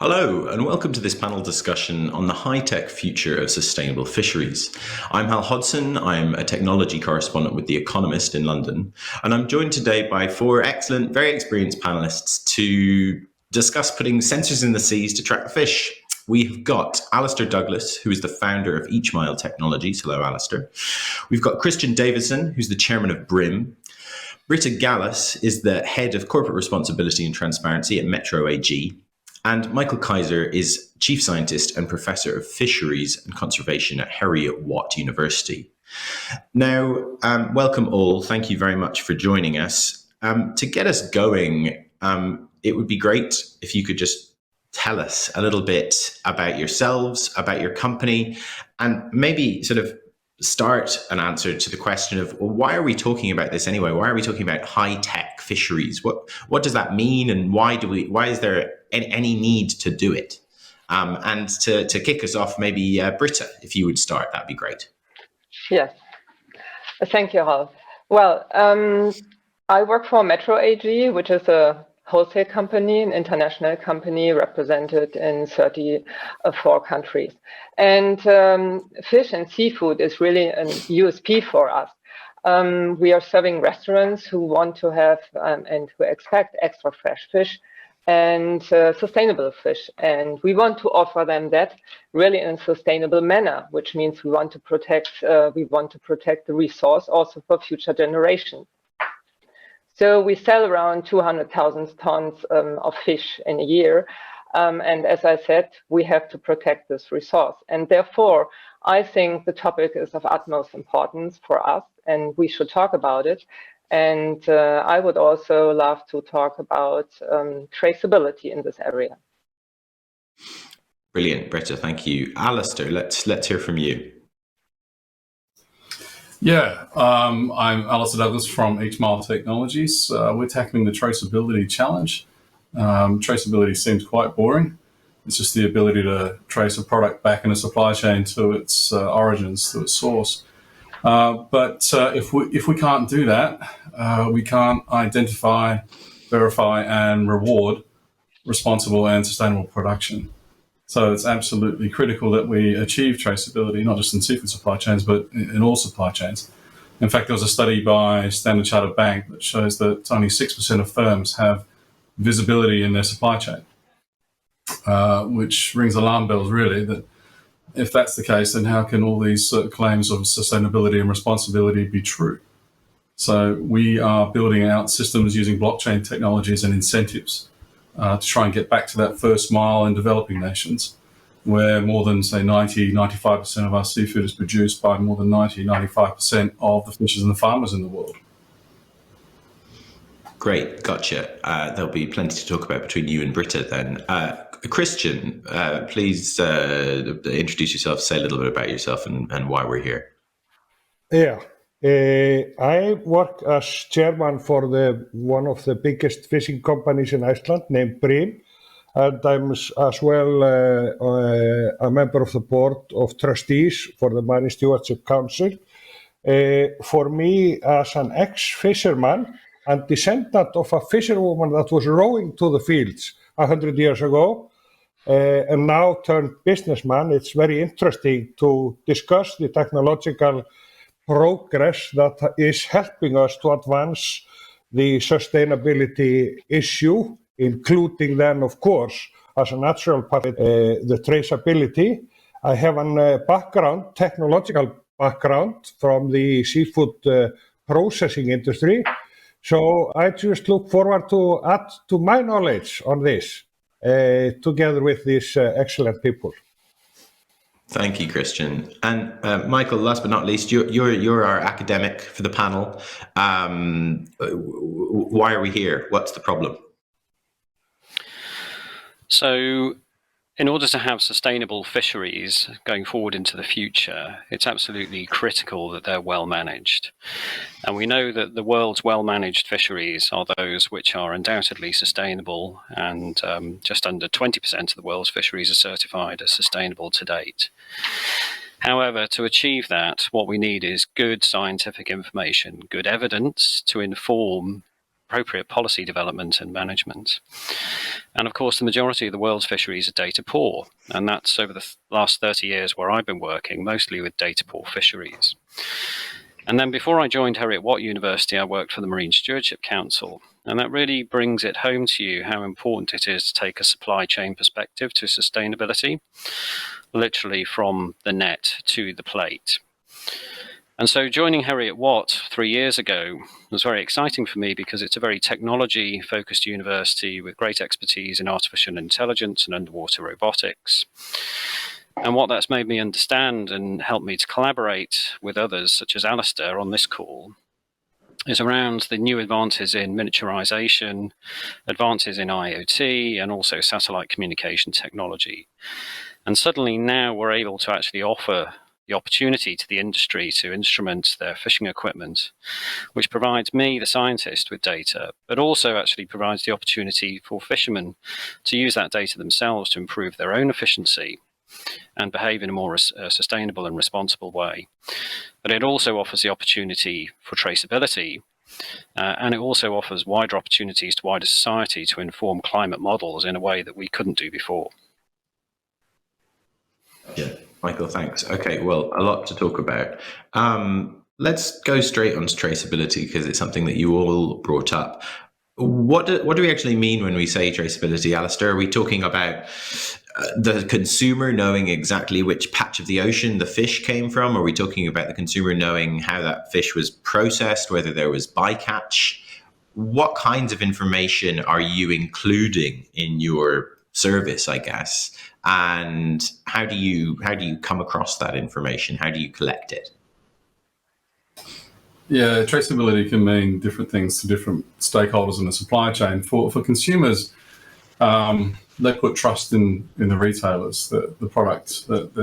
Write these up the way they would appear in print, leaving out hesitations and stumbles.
Hello, and welcome to this panel discussion on the high-tech future of sustainable fisheries. I'm Hal Hodson. I'm a technology correspondent with The Economist in London, and I'm joined today by four excellent, very experienced panelists to discuss putting sensors in the seas to track the fish. We've got Alistair Douglas, who is the founder of Eachmile Technologies. Hello, Alistair. We've got Kristjan Davidsson, who's the chairman of BRIM. Britta Gallus is the head of corporate responsibility and transparency at Metro AG. And Michel Kaiser is chief scientist and professor of fisheries and conservation at Heriot-Watt University. Now, welcome all. Thank you very much for joining us. To get us going, it would be great if you could just tell us a little bit about yourselves, about your company, and maybe sort of start an answer to the question of, well, why are we talking about this anyway? Why are we talking about high-tech fisheries? What does that mean, and why is there any need to do it? And to kick us off, maybe Britta, if you would start, that'd be great. Yes, thank you, Hal. Well, I work for Metro AG, which is a wholesale company, an international company represented in 34 countries. And fish and seafood is really a USP for us. We are serving restaurants who want to have and who expect extra fresh fish and sustainable fish. And we want to offer them that really in a sustainable manner, which means we want to protect the resource also for future generations. So we sell around 200,000 tons of fish in a year. And as I said, we have to protect this resource. And therefore, I think the topic is of utmost importance for us, and we should talk about it. And I would also love to talk about traceability in this area. Brilliant, Britta, thank you. Alistair, let's hear from you. Yeah, I'm Alistair Douglas from Eachmile Technologies. We're tackling the traceability challenge. Traceability seems quite boring. It's just the ability to trace a product back in a supply chain to its origins, to its source. But if we can't do that, we can't identify, verify, and reward responsible and sustainable production. So it's absolutely critical that we achieve traceability, not just in seafood supply chains, but in all supply chains. In fact, there was a study by Standard Chartered Bank that shows that only 6% of firms have visibility in their supply chain, which rings alarm bells, really, that if that's the case, then how can all these claims of sustainability and responsibility be true? So we are building out systems using blockchain technologies and incentives to try and get back to that first mile in developing nations, where more than, say, 95% of our seafood is produced by more than 95% of the fishers and the farmers in the world. Great, gotcha. There'll be plenty to talk about between you and Britta then. Kristjan, please introduce yourself, say a little bit about yourself and why we're here. Yeah, I work as chairman for one of the biggest fishing companies in Iceland named BRIM, and I'm as well a member of the board of trustees for the Marine Stewardship Council. For me, as an ex-fisherman and descendant of a fisherwoman that was rowing to the fields 100 years ago, and now turned businessman, it's very interesting to discuss the technological progress that is helping us to advance the sustainability issue, including then, of course, as a natural part, the traceability. I have a technological background from the seafood processing industry. So I just look forward to add to my knowledge on this, together with these excellent people. Thank you, Kristjan. And Michel, last but not least, you're our academic for the panel. Why are we here? What's the problem? So, in order to have sustainable fisheries going forward into the future, it's absolutely critical that they're well managed. And we know that the world's well-managed fisheries are those which are undoubtedly sustainable, and just under 20% of the world's fisheries are certified as sustainable to date. However, to achieve that, what we need is good scientific information, good evidence to inform appropriate policy development and management. And of course, the majority of the world's fisheries are data poor, and that's over the last 30 years where I've been working, mostly with data poor fisheries. And then before I joined Heriot-Watt University, I worked for the Marine Stewardship Council, and that really brings it home to you how important it is to take a supply chain perspective to sustainability, literally from the net to the plate. And so joining Heriot-Watt 3 years ago was very exciting for me because it's a very technology-focused university with great expertise in artificial intelligence and underwater robotics. And what that's made me understand and helped me to collaborate with others, such as Alistair on this call, is around the new advances in miniaturization, advances in IoT, and also satellite communication technology. And suddenly now we're able to actually offer the opportunity to the industry to instrument their fishing equipment, which provides me, the scientist, with data, but also actually provides the opportunity for fishermen to use that data themselves to improve their own efficiency and behave in a more sustainable and responsible way. But it also offers the opportunity for traceability, and it also offers wider opportunities to wider society to inform climate models in a way that we couldn't do before. Yeah, Michael, thanks. Okay, well, a lot to talk about. Let's go straight on to traceability because it's something that you all brought up. What do we actually mean when we say traceability, Alistair? Are we talking about the consumer knowing exactly which patch of the ocean the fish came from? Are we talking about the consumer knowing how that fish was processed, whether there was bycatch? What kinds of information are you including in your service, I guess? And how do you come across that information? How do you collect it? Yeah, traceability can mean different things to different stakeholders in the supply chain. For consumers, they put trust in the retailers, that the product that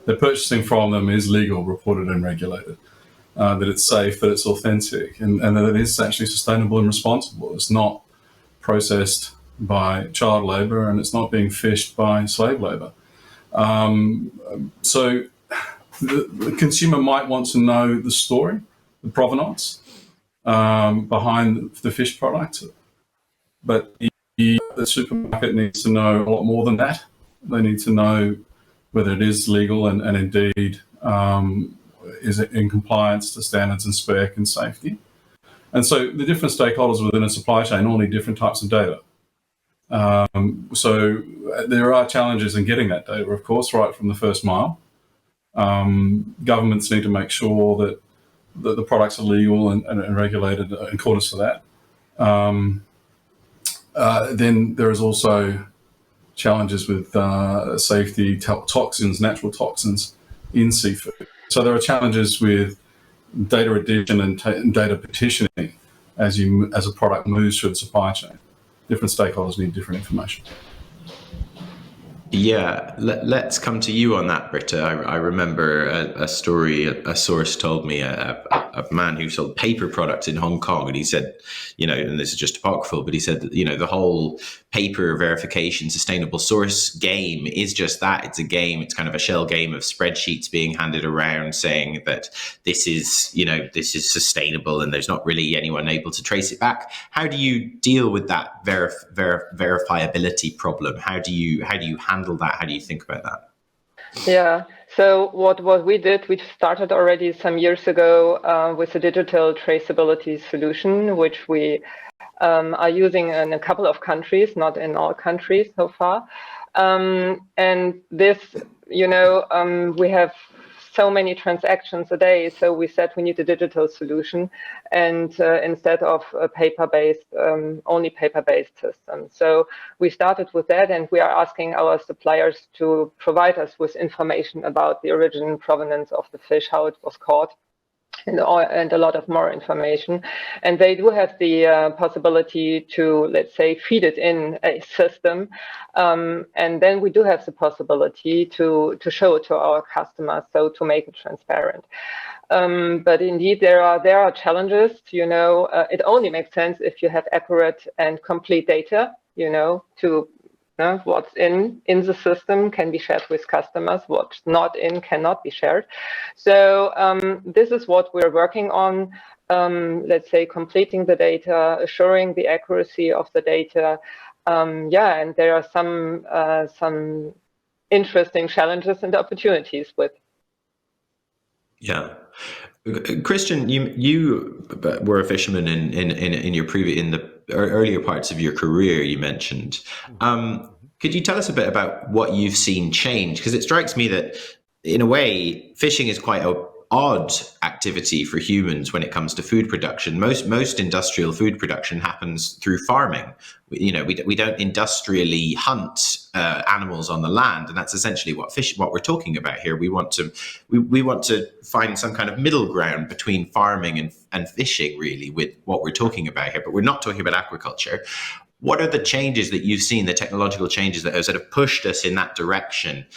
they're purchasing from them is legal, reported and regulated, that it's safe, that it's authentic, and that it is actually sustainable and responsible. It's not processed by child labour and it's not being fished by slave labour. So the consumer might want to know the story, the provenance behind the fish product, but the supermarket needs to know a lot more than that. They need to know whether it is legal and indeed is it in compliance to standards and spec and safety. And so the different stakeholders within a supply chain all need different types of data. So there are challenges in getting that data, of course, right from the first mile. Governments need to make sure that the products are legal and regulated in accordance to that. Then there is also challenges with safety, toxins, natural toxins in seafood. So there are challenges with data addition and data petitioning as a product moves through the supply chain. Different stakeholders need different information. Yeah, let's come to you on that, Britta. I remember a story a source told me, a man who sold paper products in Hong Kong, and he said, and this is just apocryphal, but he said that, the whole paper verification sustainable source game is just that. It's a game. It's kind of a shell game of spreadsheets being handed around saying that this is sustainable and there's not really anyone able to trace it back. How do you deal with that verifiability problem? How do you handle that? How do you think about that? Yeah. So what we did, we started already some years ago with a digital traceability solution, which we are using in a couple of countries, not in all countries so far. And this, we have so many transactions a day, so we said we need a digital solution, and instead of a only paper-based system. So we started with that, and we are asking our suppliers to provide us with information about the origin and provenance of the fish, how it was caught, and a lot of more information. And they do have the possibility to, let's say, feed it in a system. And then we do have the possibility to show it to our customers, so to make it transparent. But indeed, there are challenges. It only makes sense if you have accurate and complete data, to what's in the system can be shared with customers, what's not in cannot be shared. So this is what we're working on. let's say, completing the data, assuring the accuracy of the data. And there are some interesting challenges and opportunities with. Yeah. Kristjan, you were a fisherman in your in the earlier parts of your career, you mentioned. Could you tell us a bit about what you've seen change? Because it strikes me that, in a way, fishing is quite an odd activity for humans when it comes to food production. Most industrial food production happens through farming. We don't industrially hunt animals on the land, and that's essentially what we're talking about here. We want to find some kind of middle ground between farming and fishing, really, with what we're talking about here. But we're not talking about aquaculture. What are the changes that you've seen, the technological changes that have sort of pushed us in that direction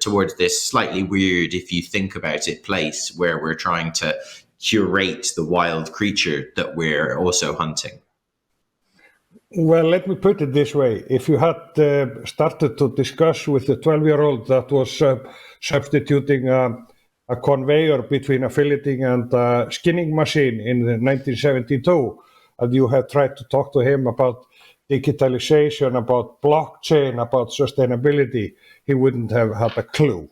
towards this slightly weird, if you think about it, place where we're trying to curate the wild creature that we're also hunting? Well, let me put it this way. If you had started to discuss with the 12-year-old that was substituting a conveyor between a filleting and a skinning machine in 1972, and you had tried to talk to him about digitalization, about blockchain, about sustainability, he wouldn't have had a clue.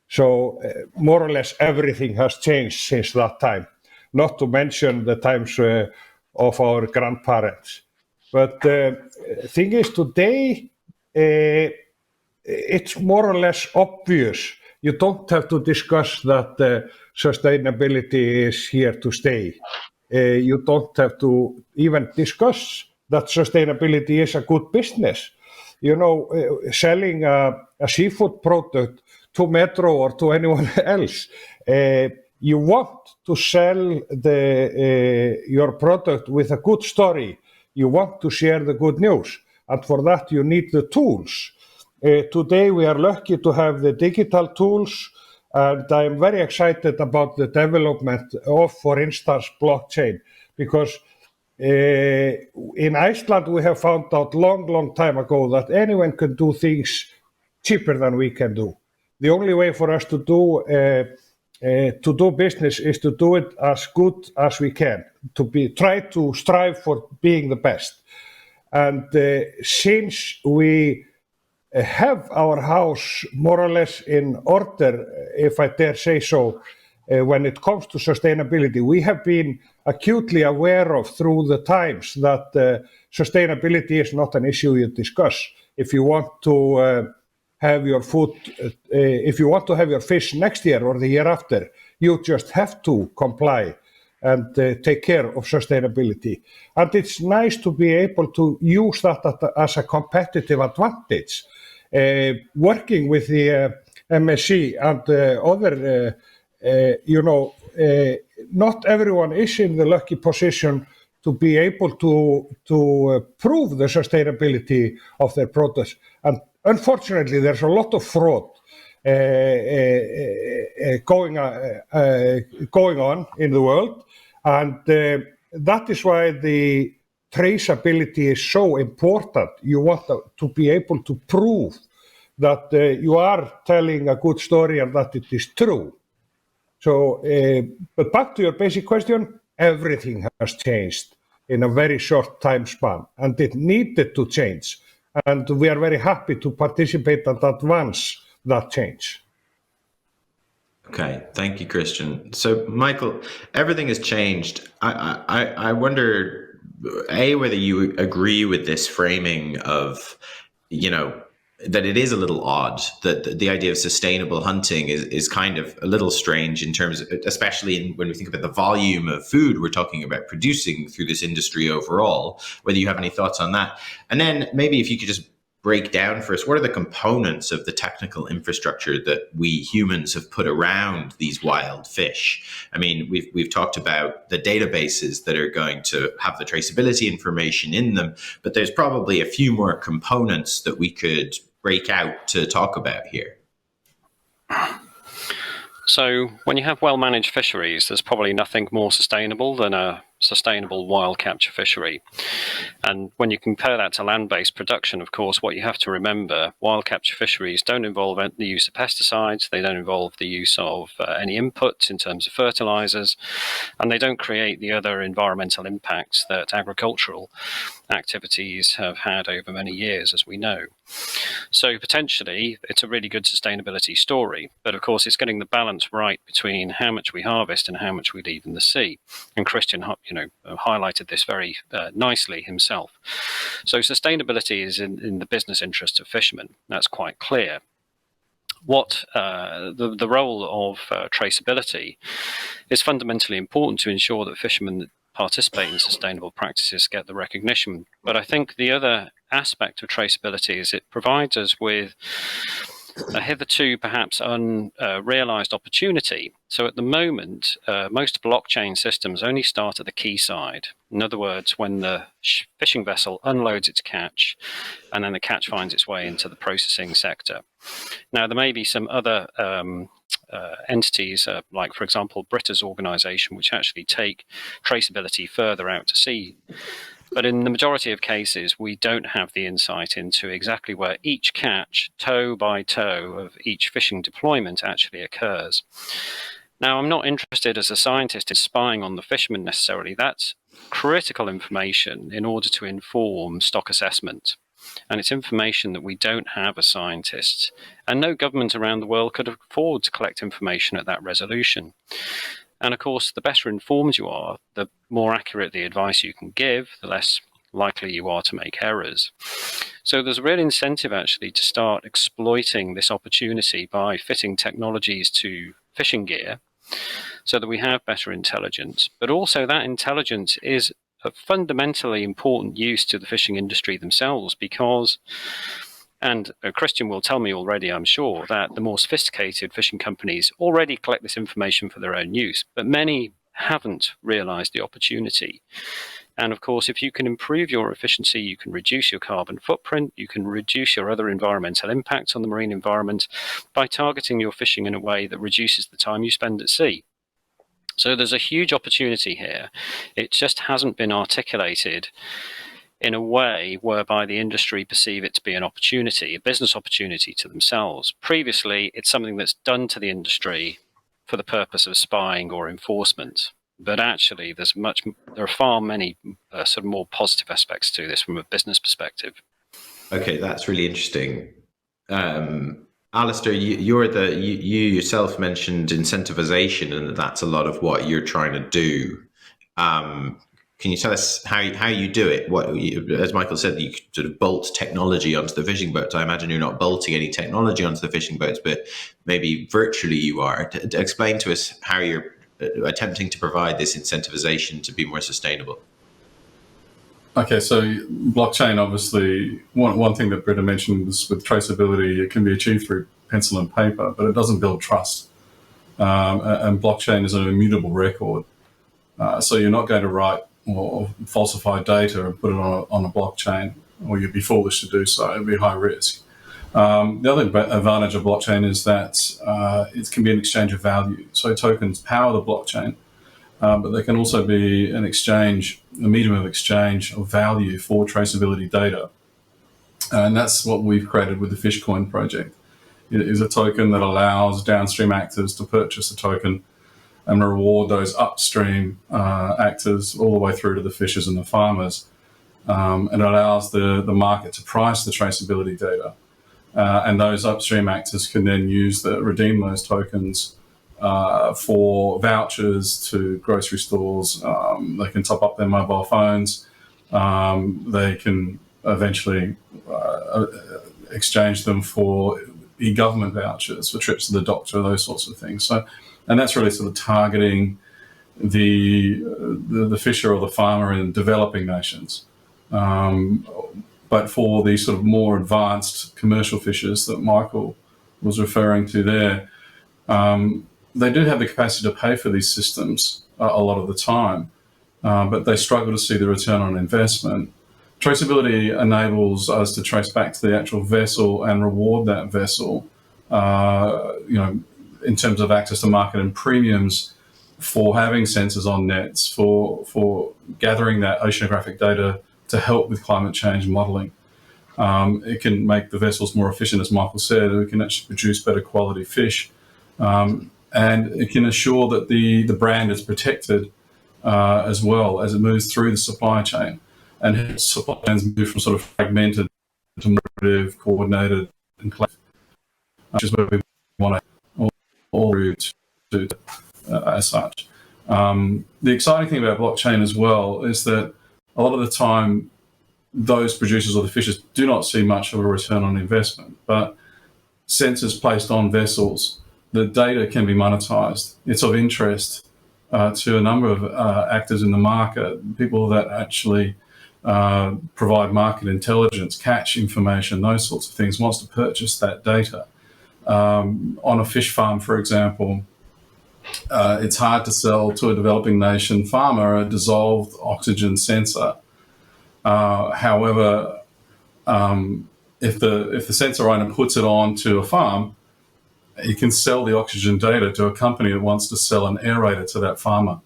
So more or less everything has changed since that time, not to mention the times of our grandparents. But the thing is, today, it's more or less obvious. You don't have to discuss that sustainability is here to stay. You don't have to even discuss that sustainability is a good business. Selling a seafood product to Metro or to anyone else, you want to sell your product with a good story. You want to share the good news, and for that you need the tools. Today we are lucky to have the digital tools, and I'm very excited about the development of, for instance, blockchain, because in Iceland we have found out long time ago that anyone can do things cheaper than we can do. The only way for us to do business is to do it as good as we can, try to strive for being the best. And since we have our house more or less in order, if I dare say so, when it comes to sustainability, we have been acutely aware of through the times that sustainability is not an issue you discuss. If you want to have your food, if you want to have your fish next year or the year after, you just have to comply and take care of sustainability. And it's nice to be able to use that as a competitive advantage. Working with the MSC and other, not everyone is in the lucky position to be able to prove the sustainability of their products. And unfortunately, there's a lot of fraud going on in the world, and that is why the traceability is so important. You want to be able to prove that you are telling a good story and that it is true. So, but back to your basic question, everything has changed in a very short time span, and it needed to change. And we are very happy to participate and advance that change. Okay, thank you, Kristjan. So, Michael, everything has changed. I wonder, whether you agree with this framing of, that it is a little odd that the idea of sustainable hunting is kind of a little strange in terms of, especially when we think about the volume of food we're talking about producing through this industry overall, whether you have any thoughts on that. And then maybe if you could just break down for us, what are the components of the technical infrastructure that we humans have put around these wild fish? I mean, we've talked about the databases that are going to have the traceability information in them, but there's probably a few more components that we could break out to talk about here. So when you have well-managed fisheries, there's probably nothing more sustainable than a sustainable wild capture fishery. And when you compare that to land-based production, of course, what you have to remember, wild capture fisheries don't involve the use of pesticides, they don't involve the use of any inputs in terms of fertilizers, and they don't create the other environmental impacts that agricultural activities have had over many years, as we know. So potentially, it's a really good sustainability story, but of course, it's getting the balance right between how much we harvest and how much we leave in the sea. And Kristjan, highlighted this very nicely himself. So sustainability is in the business interest of fishermen. That's quite clear. What the role of traceability is fundamentally important to ensure that fishermen that participate in sustainable practices get the recognition. But I think the other aspect of traceability is it provides us with a hitherto perhaps unrealized opportunity. So at the moment, most blockchain systems only start at the quayside. In other words, when the fishing vessel unloads its catch, and then the catch finds its way into the processing sector. Now, there may be some other entities, like, for example, Britta's organization, which actually take traceability further out to sea. But in the majority of cases, we don't have the insight into exactly where each catch, toe by toe, of each fishing deployment actually occurs. Now, I'm not interested as a scientist in spying on the fishermen necessarily. That's critical information in order to inform stock assessment. And it's information that we don't have as scientists. And no government around the world could afford to collect information at that resolution. And of course, the better informed you are, the more accurate the advice you can give, the less likely you are to make errors. So there's a real incentive actually to start exploiting this opportunity by fitting technologies to fishing gear so that we have better intelligence. But also that intelligence is a fundamentally important use to the fishing industry themselves because, and Kristjan will tell me already, I'm sure, that the more sophisticated fishing companies already collect this information for their own use, but many haven't realized the opportunity. And of course, if you can improve your efficiency, you can reduce your carbon footprint, you can reduce your other environmental impacts on the marine environment by targeting your fishing in a way that reduces the time you spend at sea. So there's a huge opportunity here. It just hasn't been articulated in a way whereby the industry perceive it to be an opportunity, a business opportunity to themselves. Previously, it's something that's done to the industry for the purpose of spying or enforcement. But actually, there are far many sort of more positive aspects to this from a business perspective. Okay, that's really interesting. Alistair, you yourself mentioned incentivization, and that's a lot of what you're trying to do. Can you tell us how you do it? As Michael said, you sort of bolt technology onto the fishing boats. I imagine you're not bolting any technology onto the fishing boats, but maybe virtually you are. To explain to us how you're attempting to provide this incentivization to be more sustainable. Okay, so blockchain, obviously, one thing that Britta mentioned was with traceability, it can be achieved through pencil and paper, but it doesn't build trust. And blockchain is an immutable record. So you're not going to write or falsify data and put it on a blockchain, or you'd be foolish to do so. It'd be high risk. The other advantage of blockchain is that it can be an exchange of value. So tokens power the blockchain, but they can also be a medium of exchange of value for traceability data. And that's what we've created with the Fishcoin project. It is a token that allows downstream actors to purchase a token and reward those upstream actors all the way through to the fishers and the farmers. And it allows the market to price the traceability data. And those upstream actors can then redeem those tokens for vouchers to grocery stores. They can top up their mobile phones. They can eventually exchange them for e-government vouchers for trips to the doctor, those sorts of things. And that's really sort of targeting the fisher or the farmer in developing nations. But for these sort of more advanced commercial fishers that Michael was referring to there, they do have the capacity to pay for these systems a lot of the time, but they struggle to see the return on investment. Traceability enables us to trace back to the actual vessel and reward that vessel, in terms of access to market and premiums for having sensors on nets, for gathering that oceanographic data to help with climate change modelling. It can make the vessels more efficient, as Michael said. We can actually produce better quality fish, and it can assure that the brand is protected as well as it moves through the supply chain. And supply chains move from sort of fragmented to more coordinated and collective, which is where we want to all route to as such. The exciting thing about blockchain as well is that a lot of the time those producers or the fishers do not see much of a return on investment, but sensors placed on vessels, the data can be monetized. It's of interest to a number of actors in the market, people that actually provide market intelligence, catch information, those sorts of things, wants to purchase that data. On a fish farm, for example, it's hard to sell to a developing nation farmer a dissolved oxygen sensor. However, if the sensor owner puts it on to a farm, he can sell the oxygen data to a company that wants to sell an aerator to that farmer.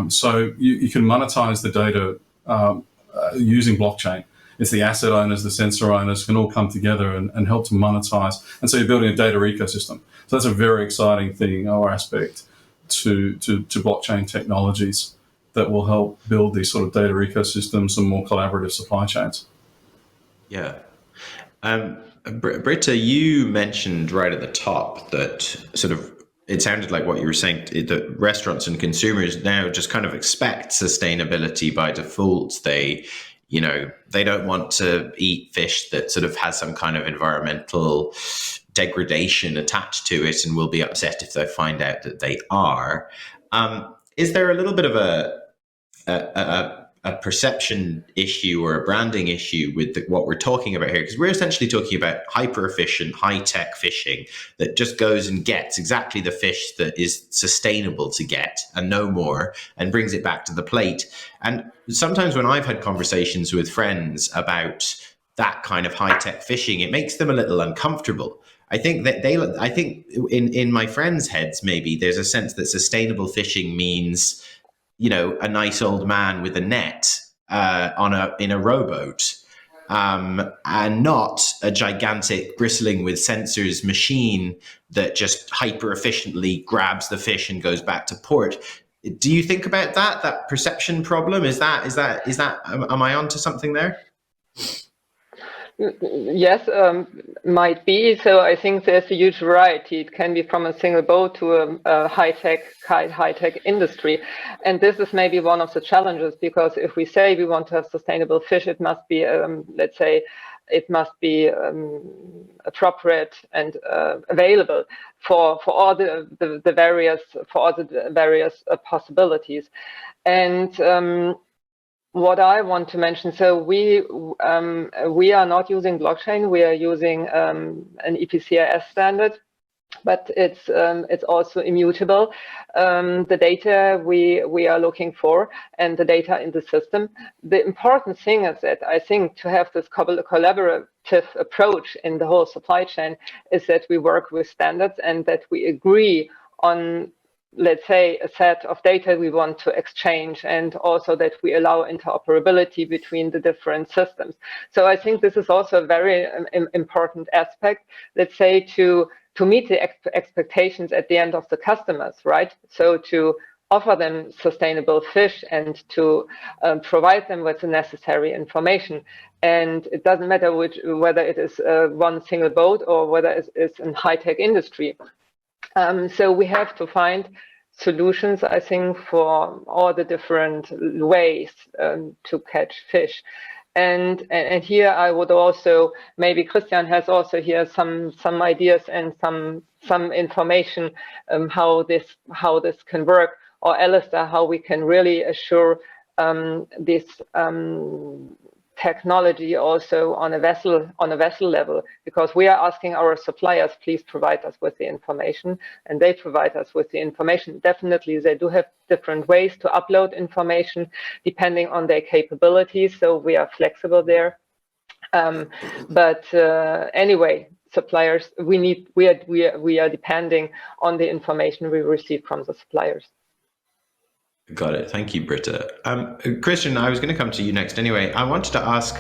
So you can monetize the data using blockchain. It's the asset owners, the sensor owners can all come together and help to monetize. And so you're building a data ecosystem. So that's a very exciting thing or aspect to blockchain technologies that will help build these sort of data ecosystems and more collaborative supply chains. Yeah. Britta, you mentioned right at the top that sort of, it sounded like what you were saying, that restaurants and consumers now just kind of expect sustainability by default. They don't want to eat fish that sort of has some kind of environmental degradation attached to it and will be upset if they find out that they are. Is there a little bit of a perception issue or a branding issue with what we're talking about here? Because we're essentially talking about hyper efficient, high tech fishing that just goes and gets exactly the fish that is sustainable to get and no more, and brings it back to the plate. And sometimes when I've had conversations with friends about that kind of high tech fishing, it makes them a little uncomfortable. I think that in my friends' heads, maybe there's a sense that sustainable fishing means, a nice old man with a net in a rowboat, and not a gigantic bristling with sensors machine that just hyper efficiently grabs the fish and goes back to port. Do you think about that perception problem? Is that am I onto something there? Yes, might be. So I think there's a huge variety. It can be from a single boat to a high-tech industry. And this is maybe one of the challenges, because if we say we want to have sustainable fish, it must be, let's say, it must be appropriate and available for all the various possibilities. And what I want to mention, so we are not using blockchain. We are using an EPCIS standard, but it's also immutable. The data we are looking for and the data in the system. The important thing is that I think to have this collaborative approach in the whole supply chain is that we work with standards and that we agree on, let's say, a set of data we want to exchange, and also that we allow interoperability between the different systems. So I think this is also a very important aspect, let's say, to meet the expectations at the end of the customers, right? So to offer them sustainable fish and to provide them with the necessary information. And it doesn't matter whether it is one single boat or whether it's in high-tech industry. So we have to find solutions, I think, for all the different ways to catch fish. And here I would also, maybe Kristjan has also here some ideas and some information how this can work, or Alistair, how we can really assure this technology also on a vessel level, because we are asking our suppliers, please provide us with the information, and they provide us with the information. Definitely they do have different ways to upload information depending on their capabilities, so we are flexible there. But anyway, suppliers, we are depending on the information we receive from the suppliers. Got it. Thank you, Britta. Kristjan, I was going to come to you next anyway. I wanted to ask,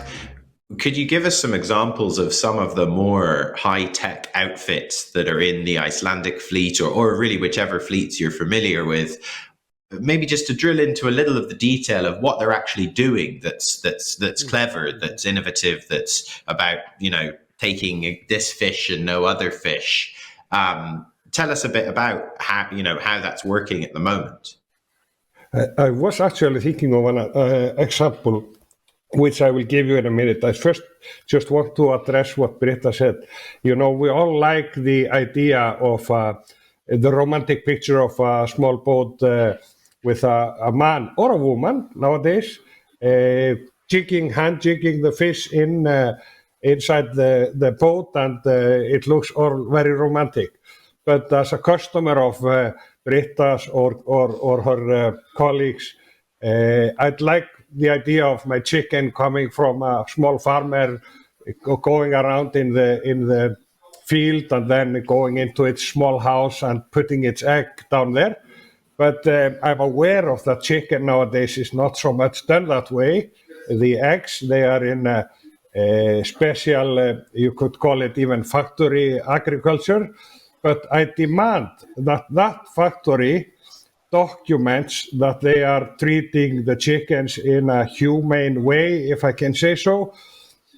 could you give us some examples of some of the more high-tech outfits that are in the Icelandic fleet, or really whichever fleets you're familiar with, maybe just to drill into a little of the detail of what they're actually doing that's clever, that's innovative, that's about, taking this fish and no other fish. Tell us a bit about how that's working at the moment. I was actually thinking of an example, which I will give you in a minute. I first just want to address what Britta said. We all like the idea of the romantic picture of a small boat with a man or a woman nowadays, hand jigging the fish inside the boat, and it looks all very romantic. But as a customer of Britta's or her colleagues, I'd like the idea of my chicken coming from a small farmer, going around in the field and then going into its small house and putting its egg down there. But I'm aware of that chicken nowadays is not so much done that way. The eggs, they are in a special, you could call it even factory agriculture. But I demand that factory documents that they are treating the chickens in a humane way, if I can say so,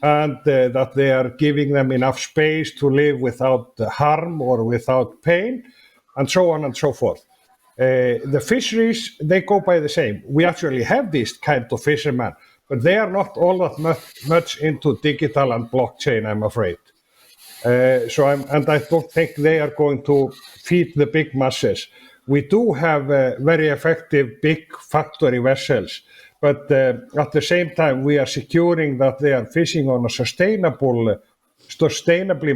and that they are giving them enough space to live without harm or without pain, and so on and so forth. The fisheries, they go by the same. We actually have these kind of fishermen, but they are not all that much into digital and blockchain, I'm afraid. I don't think they are going to feed the big masses. We do have very effective big factory vessels, but at the same time we are securing that they are fishing on a sustainably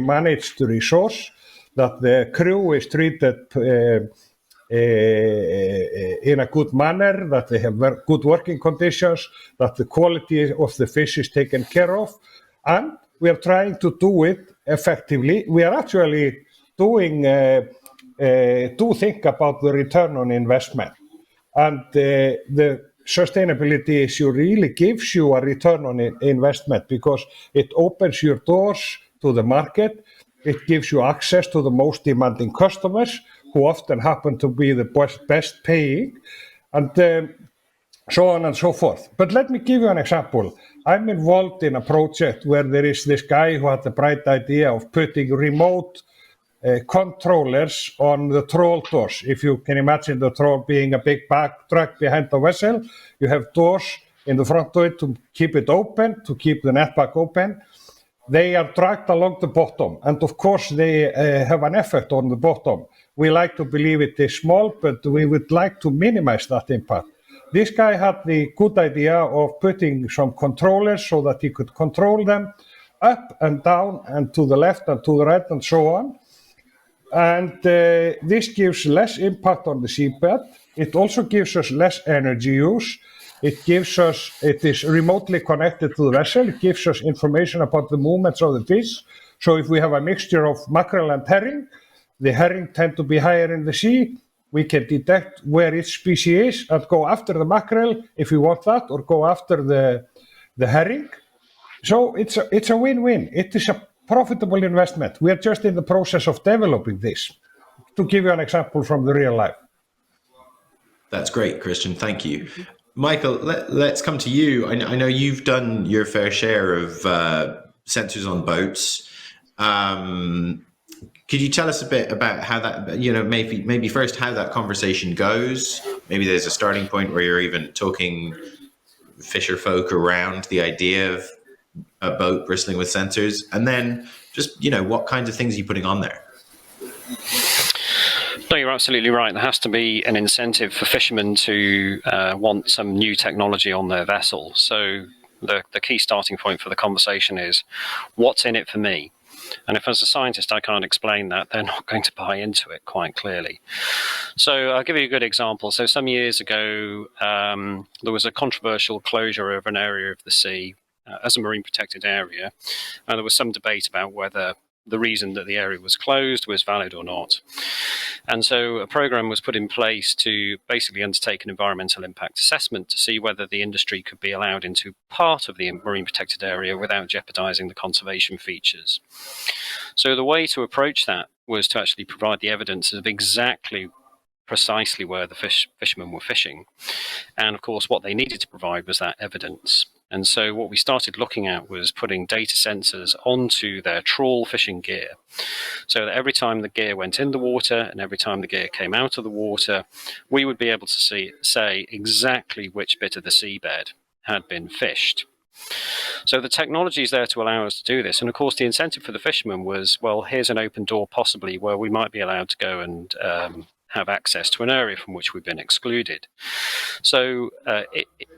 managed resource, that the crew is treated in a good manner, that they have good working conditions, that the quality of the fish is taken care of, and we are trying to do it effectively. We are actually doing to think about the return on investment, and the sustainability issue really gives you a return on investment because it opens your doors to the market. It gives you access to the most demanding customers, who often happen to be the best paying, and so on and so forth. But let me give you an example. I'm involved in a project where there is this guy who had the bright idea of putting remote controllers on the trawl doors. If you can imagine the trawl being a big truck behind the vessel, you have doors in the front of it to keep it open, to keep the net back open. They are dragged along the bottom, and of course they have an effect on the bottom. We like to believe it is small, but we would like to minimize that impact. This guy had the good idea of putting some controllers so that he could control them up and down and to the left and to the right and so on. And this gives less impact on the seabed. It also gives us less energy use. It is remotely connected to the vessel. It gives us information about the movements of the fish. So if we have a mixture of mackerel and herring, the herring tend to be higher in the sea. We can detect where each species is and go after the mackerel if we want that, or go after the herring. So it's a win-win. It is a profitable investment. We are just in the process of developing this. To give you an example from the real life. That's great, Kristjan. Thank you. Michael, let's come to you. I know you've done your fair share of sensors on boats. Could you tell us a bit about how that, maybe first how that conversation goes? Maybe there's a starting point where you're even talking fisher folk around the idea of a boat bristling with sensors, and then just, what kinds of things are you putting on there? No, you're absolutely right. There has to be an incentive for fishermen to want some new technology on their vessel. So the key starting point for the conversation is, what's in it for me? And if as a scientist I can't explain that, they're not going to buy into it quite clearly. So I'll give you a good example. So some years ago, there was a controversial closure of an area of the sea as a marine protected area. And there was some debate about whether the reason that the area was closed was valid or not. And so a program was put in place to basically undertake an environmental impact assessment to see whether the industry could be allowed into part of the marine protected area without jeopardizing the conservation features. So the way to approach that was to actually provide the evidence of exactly precisely where the fishermen were fishing. And of course, what they needed to provide was that evidence. And so what we started looking at was putting data sensors onto their trawl fishing gear, so that every time the gear went in the water and every time the gear came out of the water, we would be able to say exactly which bit of the seabed had been fished. So the technology is there to allow us to do this. And of course, the incentive for the fishermen was, well, here's an open door possibly where we might be allowed to go and have access to an area from which we've been excluded. So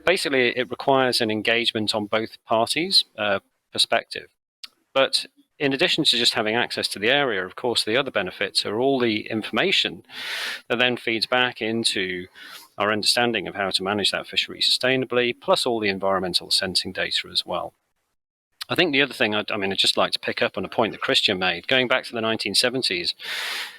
basically, it requires an engagement on both parties' perspective. But in addition to just having access to the area, of course, the other benefits are all the information that then feeds back into our understanding of how to manage that fishery sustainably, plus all the environmental sensing data as well. I think the other thing, I'd just like to pick up on a point that Kristjan made. Going back to the 1970s,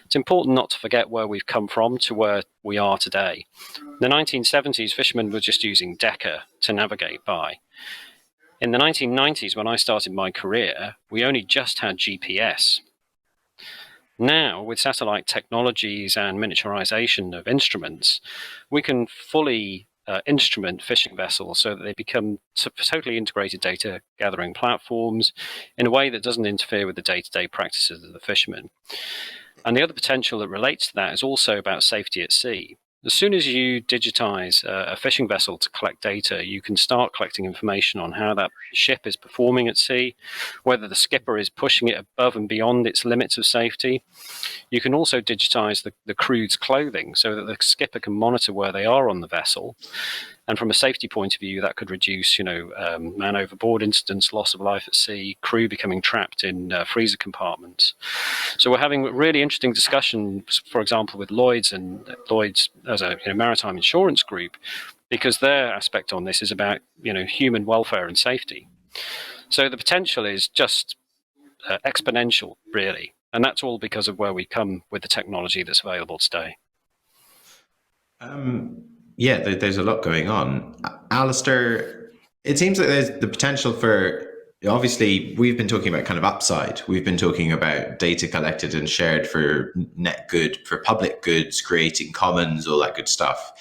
it's important not to forget where we've come from to where we are today. In the 1970s, fishermen were just using Decker to navigate by. In the 1990s, when I started my career, we only just had GPS. Now, with satellite technologies and miniaturization of instruments, we can fully instrument fishing vessels so that they become totally integrated data gathering platforms in a way that doesn't interfere with the day-to-day practices of the fishermen. And the other potential that relates to that is also about safety at sea. As soon as you digitize a fishing vessel to collect data, you can start collecting information on how that ship is performing at sea, whether the skipper is pushing it above and beyond its limits of safety. You can also digitize the crew's clothing so that the skipper can monitor where they are on the vessel. And from a safety point of view, that could reduce, man overboard incidents, loss of life at sea, crew becoming trapped in freezer compartments. So we're having really interesting discussions, for example, with Lloyd's as a maritime insurance group, because their aspect on this is about human welfare and safety. So the potential is just exponential, really, and that's all because of where we come with the technology that's available today. Yeah, there's a lot going on. Alistair, it seems like there's the potential for, obviously, we've been talking about kind of upside. We've been talking about data collected and shared for net good, for public goods, creating commons, all that good stuff.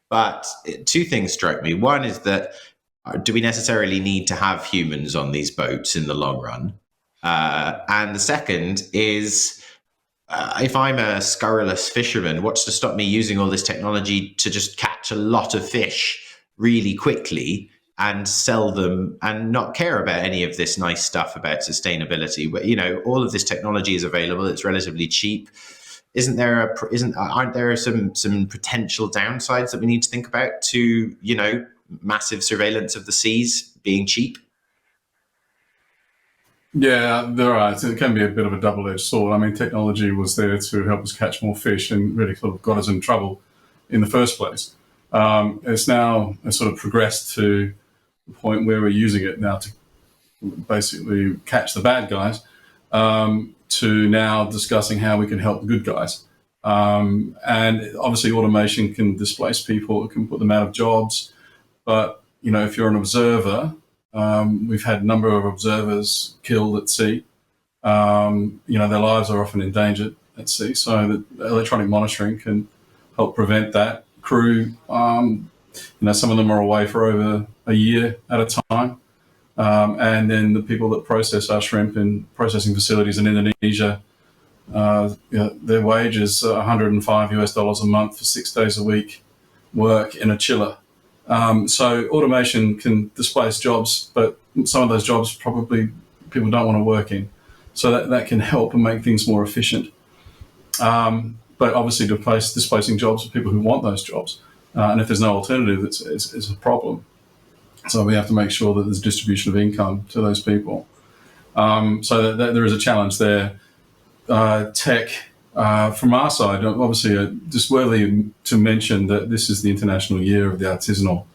But two things strike me. One is that, do we necessarily need to have humans on these boats in the long run? And the second is, if I'm a scurrilous fisherman, what's to stop me using all this technology to just catch a lot of fish really quickly and sell them and not care about any of this nice stuff about sustainability? But, all of this technology is available. It's relatively cheap. Aren't there some potential downsides that we need to think about to, massive surveillance of the seas being cheap? Yeah, there are. It can be a bit of a double-edged sword. I mean, technology was there to help us catch more fish and really sort of got us in trouble in the first place. It's now sort of progressed to the point where we're using it now to basically catch the bad guys, to now discussing how we can help the good guys. And obviously automation can displace people, it can put them out of jobs. But, if you're an observer, we've had a number of observers killed at sea. Their lives are often endangered at sea, so that electronic monitoring can help prevent that. Crew, some of them are away for over a year at a time. And then the people that process our shrimp in processing facilities in Indonesia, their wage is $105 a month for 6 days a week work in a chiller. So automation can displace jobs, but some of those jobs probably people don't want to work in. So that can help and make things more efficient. But obviously displacing jobs for people who want those jobs. And if there's no alternative, it's a problem. So we have to make sure that there's distribution of income to those people. So that there is a challenge there. Tech, from our side, obviously just worthy to mention that this is the International Year of the Artisanal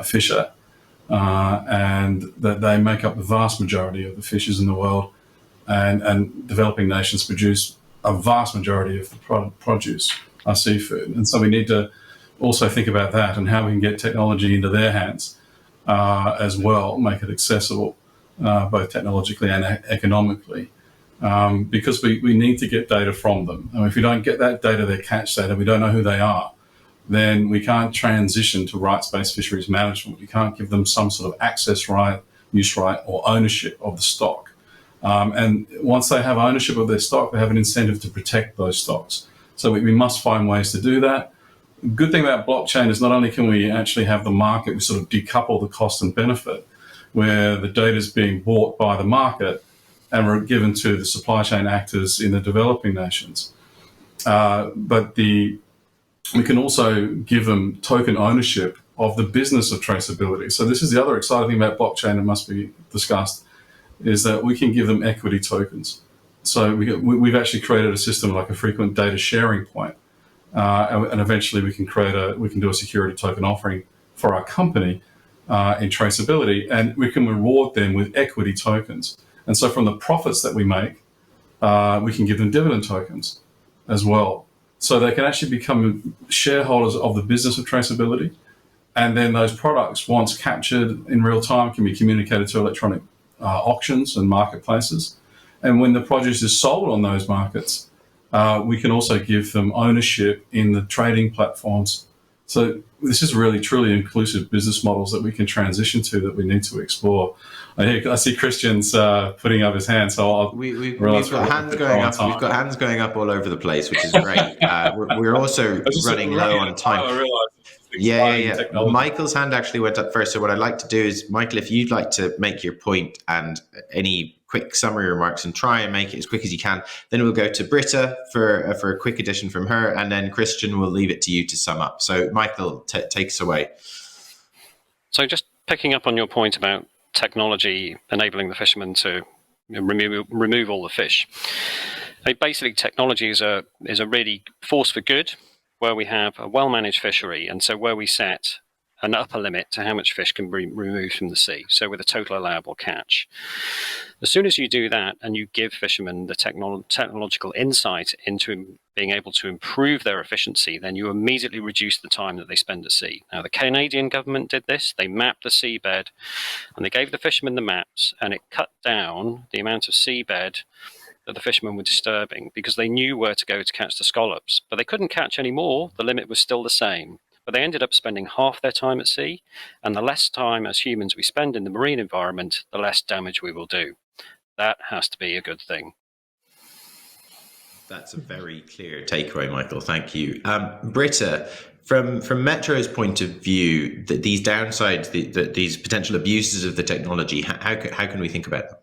Fisher, and that they make up the vast majority of the fishers in the world. and developing nations produce a vast majority of the produce, our seafood. And so we need to also think about that and how we can get technology into their hands as well, make it accessible both technologically and economically, because we need to get data from them. And if we don't get that data, their catch data, we don't know who they are, then we can't transition to rights-based fisheries management. We can't give them some sort of access right, use right, or ownership of the stock. And once they have ownership of their stock, they have an incentive to protect those stocks. So we must find ways to do that. The good thing about blockchain is not only can we actually have the market, we sort of decouple the cost and benefit, where the data is being bought by the market and we're given to the supply chain actors in the developing nations. But we can also give them token ownership of the business of traceability. So this is the other exciting thing about blockchain that must be discussed, is that we can give them equity tokens. So we've actually created a system like a frequent data sharing point, and eventually we can do a security token offering for our company in traceability, and we can reward them with equity tokens. And so from the profits that we make, we can give them dividend tokens as well. So they can actually become shareholders of the business of traceability. And then those products, once captured in real time, can be communicated to electronic auctions and marketplaces. And when the produce is sold on those markets, we can also give them ownership in the trading platforms. So this is really truly inclusive business models that we can transition to, that we need to explore. I see Kristjan's putting up his hand, so we've got hands going up. We've got hands going up all over the place, which is great. We're also running low on time. Yeah. Michael's hand actually went up first. So what I'd like to do is, Michael, if you'd like to make your point and any quick summary remarks, and try and make it as quick as you can, then we'll go to Britta for a quick addition from her, and then Kristjan will leave it to you to sum up. So Michael, take us away. So just picking up on your point about technology enabling the fishermen to remove all the fish. Basically, technology is a really force for good, where we have a well-managed fishery, and so where we set an upper limit to how much fish can be removed from the sea, so with a total allowable catch. As soon as you do that and you give fishermen the technological insight into being able to improve their efficiency, then you immediately reduce the time that they spend at sea. Now, the Canadian government did this. They mapped the seabed and they gave the fishermen the maps, and it cut down the amount of seabed that the fishermen were disturbing, because they knew where to go to catch the scallops. But they couldn't catch any more. The limit was still the same. But they ended up spending half their time at sea, and the less time as humans we spend in the marine environment, the less damage we will do. That has to be a good thing. That's a very clear takeaway, Michael. Thank you. Britta, from Metro's point of view, these downsides, these potential abuses of the technology, how can we think about them?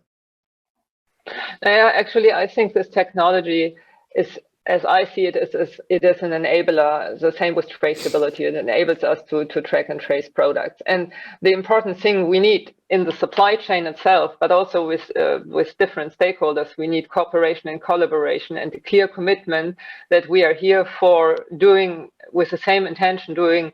Actually, I think this technology is, as I see it, it is an enabler. The same with traceability. It enables us to track and trace products. And the important thing we need in the supply chain itself, but also with different stakeholders, we need cooperation and collaboration, and a clear commitment that we are here for doing, with the same intention, doing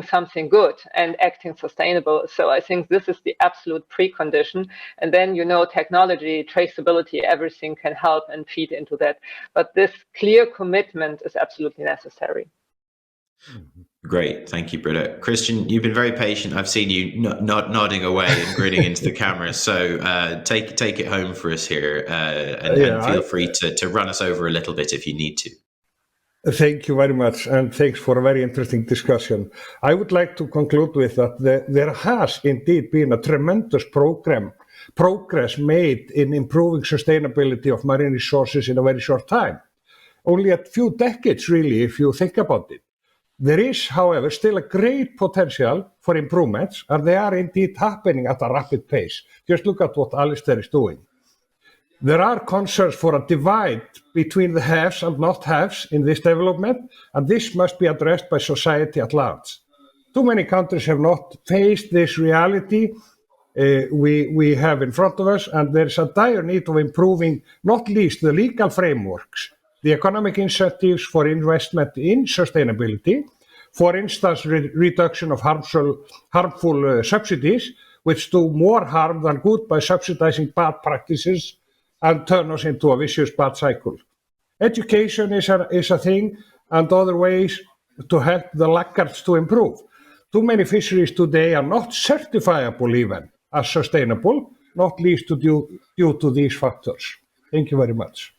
something good and acting sustainable. So I think this is the absolute precondition. And then, technology, traceability, everything can help and feed into that. But this clear commitment is absolutely necessary. Great. Thank you, Britta. Kristjan, you've been very patient. I've seen you nodding away and grinning into the camera. So take it home for us here, and feel free to run us over a little bit if you need to. Thank you very much, and thanks for a very interesting discussion. I would like to conclude with that there has indeed been a tremendous progress made in improving sustainability of marine resources in a very short time. Only a few decades, really, if you think about it. There is, however, still a great potential for improvements, and they are indeed happening at a rapid pace. Just look at what Alistair is doing. There are concerns for a divide between the haves and not haves in this development, and this must be addressed by society at large. Too many countries have not faced this reality we have in front of us, and there is a dire need of improving not least the legal frameworks, the economic incentives for investment in sustainability, for instance, reduction of harmful subsidies, which do more harm than good by subsidizing bad practices and turn us into a vicious bad cycle. Education is a thing, and other ways to help the laggards to improve. Too many fisheries today are not certifiable even as sustainable, not least due to these factors. Thank you very much.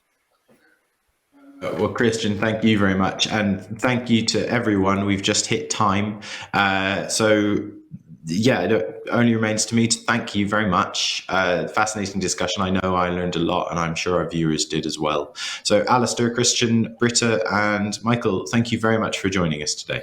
Well, Kristjan, thank you very much. And thank you to everyone. We've just hit time. Yeah, it only remains to me to thank you very much. Fascinating discussion. I know I learned a lot, and I'm sure our viewers did as well. So Alistair, Kristjan, Britta, and Michael, thank you very much for joining us today.